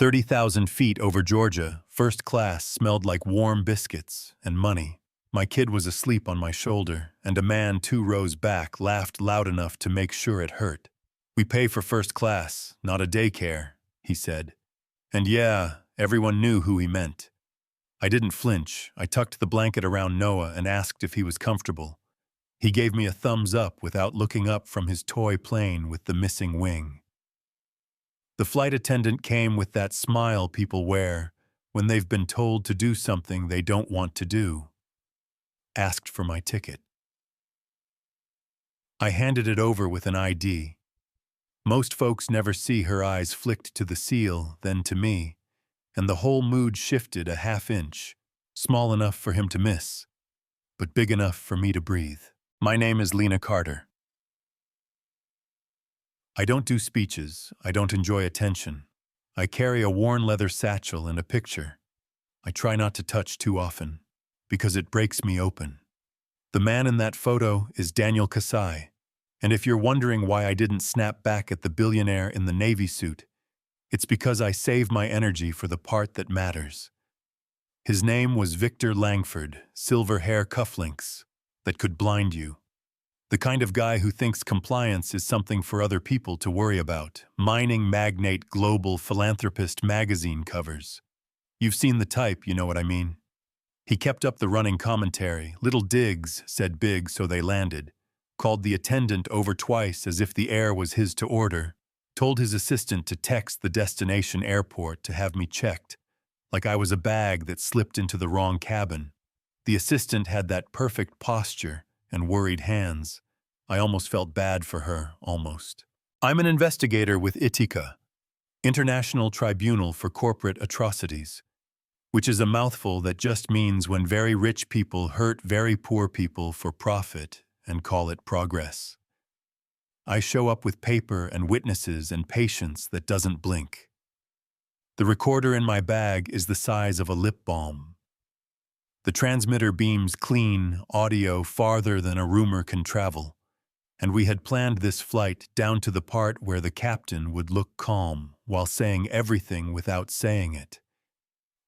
30,000 feet over Georgia, first class smelled like warm biscuits and money. My kid was asleep on my shoulder, and a man 2 rows back laughed loud enough to make sure it hurt. "We pay for first class, not a daycare," he said. And yeah, everyone knew who he meant. I didn't flinch. I tucked the blanket around Noah and asked if he was comfortable. He gave me a thumbs up without looking up from his toy plane with the missing wing. The flight attendant came with that smile people wear when they've been told to do something they don't want to do. Asked for my ticket. I handed it over with an ID. Most folks never see her eyes flicked to the seal, then to me, and the whole mood shifted a half-inch, small enough for him to miss, but big enough for me to breathe. "My name is Lena Carter. I don't do speeches. I don't enjoy attention. I carry a worn leather satchel and a picture. I try not to touch too often, because it breaks me open. The man in that photo is Daniel Kasai, and if you're wondering why I didn't snap back at the billionaire in the Navy suit, it's because I save my energy for the part that matters. His name was Victor Langford, silver hair cufflinks that could blind you. The kind of guy who thinks compliance is something for other people to worry about. Mining magnate, global philanthropist magazine covers. You've seen the type, you know what I mean. He kept up the running commentary. Little digs said big, so they landed. Called the attendant over twice as if the air was his to order. Told his assistant to text the destination airport to have me checked, like I was a bag that slipped into the wrong cabin. The assistant had that perfect posture and worried hands. I almost felt bad for her, almost. I'm an investigator with ITICA, International Tribunal for Corporate Atrocities, which is a mouthful that just means when very rich people hurt very poor people for profit and call it progress. I show up with paper and witnesses and patience that doesn't blink. The recorder in my bag is the size of a lip balm. The transmitter beams clean audio farther than a rumor can travel, and we had planned this flight down to the part where the captain would look calm while saying everything without saying it.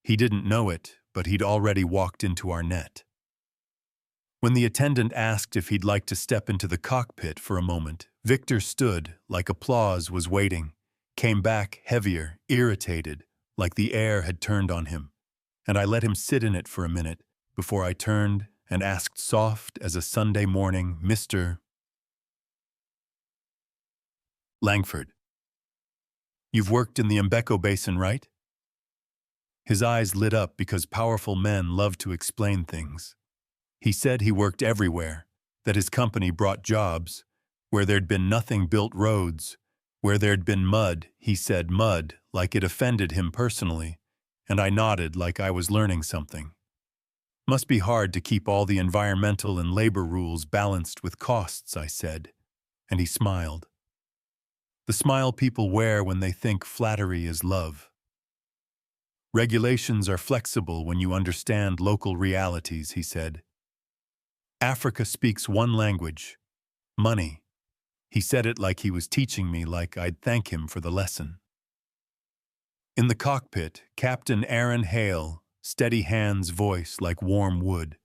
He didn't know it, but he'd already walked into our net. When the attendant asked if he'd like to step into the cockpit for a moment, Victor stood like applause was waiting, came back heavier, irritated, like the air had turned on him, and I let him sit in it for a minute before I turned and asked soft as a Sunday morning, "Mr. Langford, you've worked in the Mbeko Basin, right?" His eyes lit up because powerful men love to explain things. He said he worked everywhere, that his company brought jobs. Where there'd been nothing built roads. Where there'd been mud, he said mud, like it offended him personally, and I nodded like I was learning something. Must be hard to keep all the environmental and labor rules balanced with costs, I said, and he smiled. The smile people wear when they think flattery is love. Regulations are flexible when you understand local realities, he said. Africa speaks one language, money. He said it like he was teaching me, like I'd thank him for the lesson. In the cockpit, Captain Aaron Hale, steady hands voice like warm wood,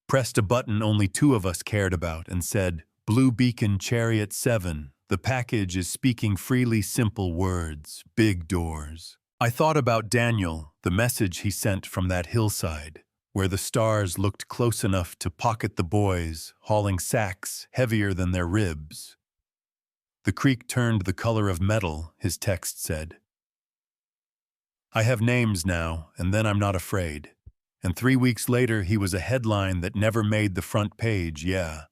pressed a button only 2 of us cared about and said, "Blue Beacon Chariot 7, the package is speaking freely simple words, big doors." I thought about Daniel, the message he sent from that hillside, where the stars looked close enough to pocket the boys, hauling sacks heavier than their ribs. The creek turned the color of metal, his text said. I have names now, and then I'm not afraid. And 3 weeks later, he was a headline that never made the front page, yeah.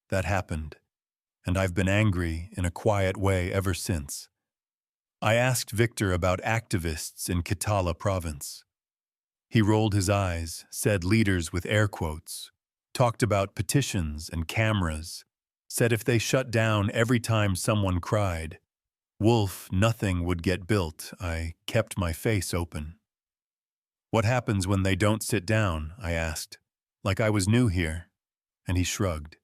That happened. And I've been angry in a quiet way ever since. I asked Victor about activists in Kitala province. He rolled his eyes, said leaders with air quotes, talked about petitions and cameras, said if they shut down every time someone cried, "Wolf, nothing would get built." I kept my face open. What happens when they don't sit down? I asked, like I was new here, and he shrugged.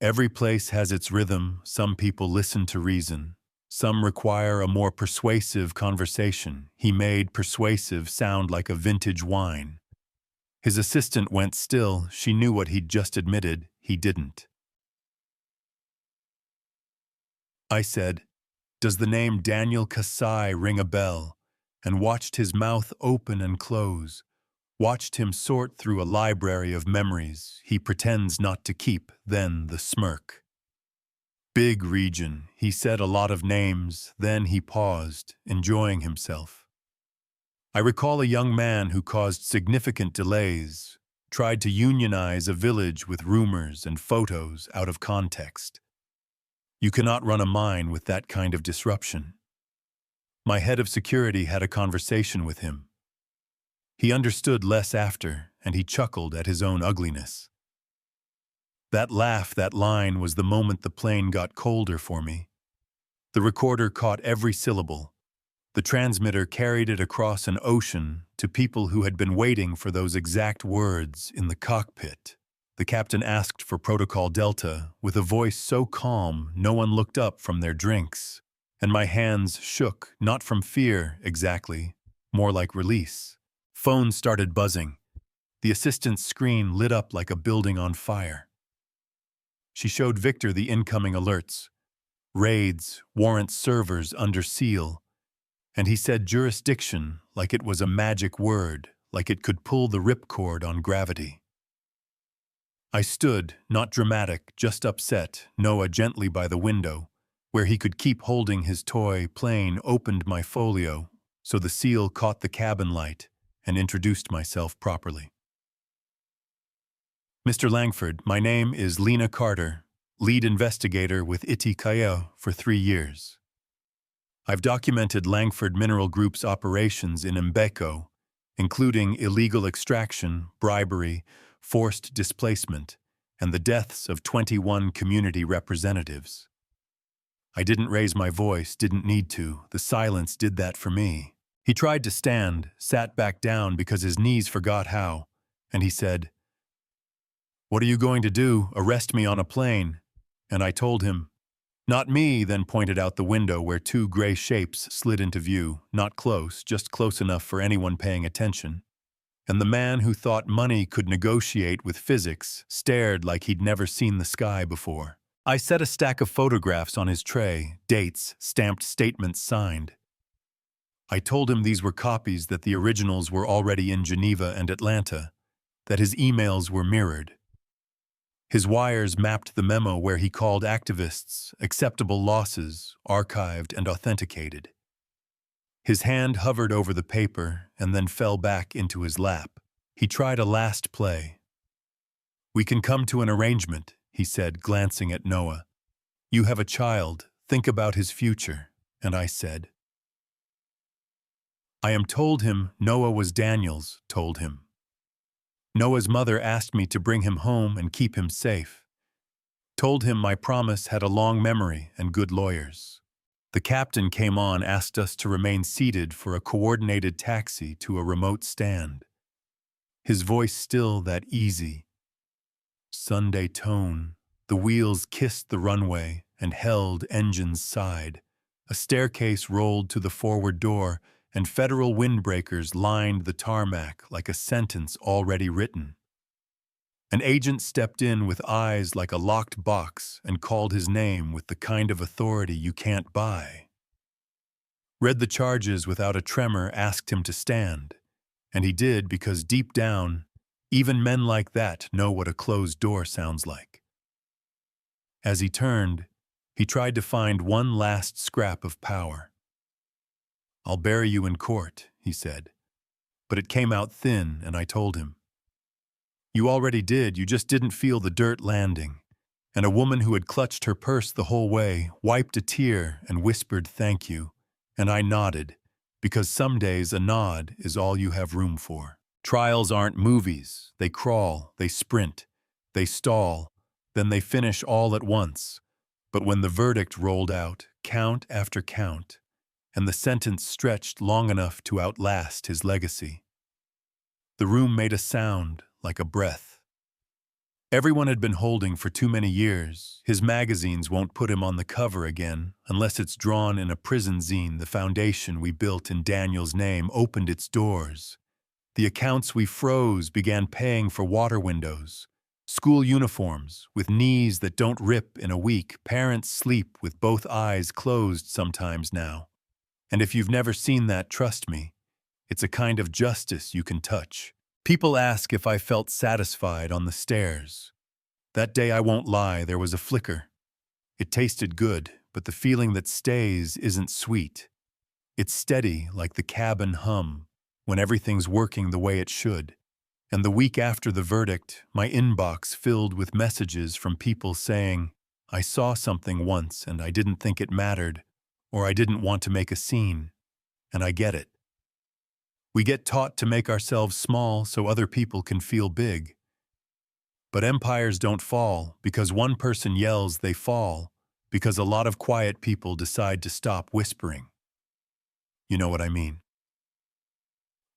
Every place has its rhythm. Some people listen to reason. Some require a more persuasive conversation. He made persuasive sound like a vintage wine. His assistant went still. She knew what he'd just admitted. He didn't. I said, "Does the name Daniel Kasai ring a bell?" and watched his mouth open and close, watched him sort through a library of memories he pretends not to keep, then the smirk. Big region, he said a lot of names, then he paused, enjoying himself. I recall a young man who caused significant delays, tried to unionize a village with rumors and photos out of context. You cannot run a mine with that kind of disruption. My head of security had a conversation with him. He understood less after, and he chuckled at his own ugliness. That laugh, that line, was the moment the plane got colder for me. The recorder caught every syllable. The transmitter carried it across an ocean to people who had been waiting for those exact words in the cockpit. The captain asked for Protocol Delta with a voice so calm no one looked up from their drinks, and my hands shook, not from fear exactly, more like release. Phone started buzzing. The assistant's screen lit up like a building on fire. She showed Victor the incoming alerts. Raids, warrant servers under seal. And he said jurisdiction like it was a magic word, like it could pull the ripcord on gravity. I stood, not dramatic, just upset, Noah gently by the window, where he could keep holding his toy plane, opened my folio, so the seal caught the cabin light, and introduced myself properly. Mr. Langford, my name is Lena Carter, lead investigator with Iti Kaya for 3 years. I've documented Langford Mineral Group's operations in Mbeko, including illegal extraction, bribery, forced displacement, and the deaths of 21 community representatives. I didn't raise my voice, didn't need to. The silence did that for me. He tried to stand, sat back down because his knees forgot how, and he said, "What are you going to do? Arrest me on a plane?" And I told him, "Not me," then pointed out the window where 2 gray shapes slid into view, not close, just close enough for anyone paying attention. And the man who thought money could negotiate with physics stared like he'd never seen the sky before. I set a stack of photographs on his tray, dates, stamped statements signed. I told him these were copies, that the originals were already in Geneva and Atlanta, that his emails were mirrored. His wires mapped the memo where he called activists, acceptable losses, archived and authenticated. His hand hovered over the paper and then fell back into his lap. He tried a last play. "We can come to an arrangement," he said, glancing at Noah. "You have a child. Think about his future." And I said, "I am told him Noah was Daniel's, told him. Noah's mother asked me to bring him home and keep him safe. Told him my promise had a long memory and good lawyers." The captain came on, asked us to remain seated for a coordinated taxi to a remote stand. His voice still that easy, Sunday tone. The wheels kissed the runway and held engines side. A staircase rolled to the forward door, and federal windbreakers lined the tarmac like a sentence already written. An agent stepped in with eyes like a locked box and called his name with the kind of authority you can't buy. Read the charges without a tremor, asked him to stand. And he did, because deep down, even men like that know what a closed door sounds like. As he turned, he tried to find one last scrap of power. "I'll bury you in court," he said. But it came out thin, and I told him, "You already did, you just didn't feel the dirt landing." And a woman who had clutched her purse the whole way wiped a tear and whispered thank you, and I nodded, because some days a nod is all you have room for. Trials aren't movies. They crawl, they sprint, they stall, then they finish all at once. But when the verdict rolled out, count after count, and the sentence stretched long enough to outlast his legacy, the room made a sound like a breath. Everyone had been holding for too many years. His magazines won't put him on the cover again unless it's drawn in a prison zine. The foundation we built in Daniel's name opened its doors. The accounts we froze began paying for water windows. School uniforms with knees that don't rip in a week. Parents sleep with both eyes closed sometimes now. And if you've never seen that, trust me, it's a kind of justice you can touch. People ask if I felt satisfied on the stairs. That day, I won't lie, there was a flicker. It tasted good, but the feeling that stays isn't sweet. It's steady like the cabin hum when everything's working the way it should. And the week after the verdict, my inbox filled with messages from people saying, I saw something once and I didn't think it mattered, or I didn't want to make a scene. And I get it. We get taught to make ourselves small so other people can feel big. But empires don't fall because one person yells, they fall because a lot of quiet people decide to stop whispering. You know what I mean?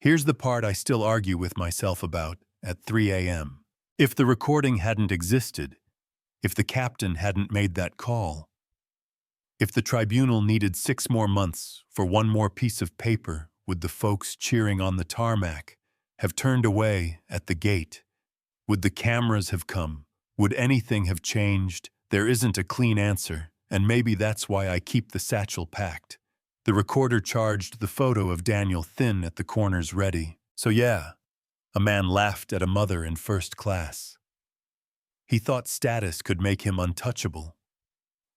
Here's the part I still argue with myself about at 3 a.m. If the recording hadn't existed, if the captain hadn't made that call, if the tribunal needed 6 more months for one more piece of paper, would the folks cheering on the tarmac have turned away at the gate? Would the cameras have come? Would anything have changed? There isn't a clean answer, and maybe that's why I keep the satchel packed. The recorder charged the photo of Daniel thin at the corners ready. So yeah, a man laughed at a mother in first class. He thought status could make him untouchable.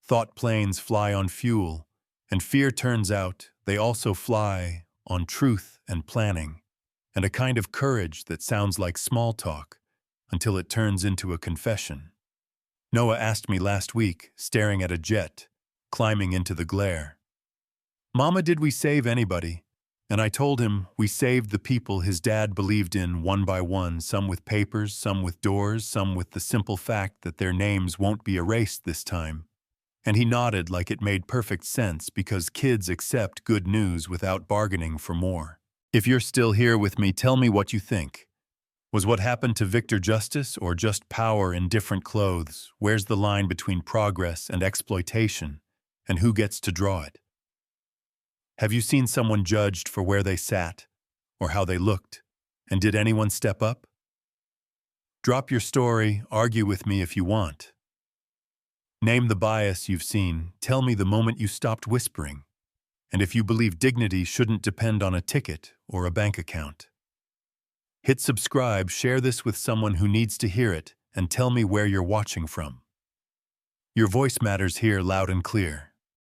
Thought planes fly on fuel, and fear turns out they also fly on truth and planning, and a kind of courage that sounds like small talk until it turns into a confession. Noah asked me last week, staring at a jet, climbing into the glare, Mama, did we save anybody? And I told him we saved the people his dad believed in one by one, some with papers, some with doors, some with the simple fact that their names won't be erased this time. And he nodded like it made perfect sense because kids accept good news without bargaining for more. If you're still here with me, tell me what you think. Was what happened to Victor justice or just power in different clothes? Where's the line between progress and exploitation? And who gets to draw it? Have you seen someone judged for where they sat or how they looked? And did anyone step up? Drop your story, argue with me if you want. Name the bias you've seen, tell me the moment you stopped whispering, and if you believe dignity shouldn't depend on a ticket or a bank account. Hit subscribe, share this with someone who needs to hear it, and tell me where you're watching from. Your voice matters here loud and clear.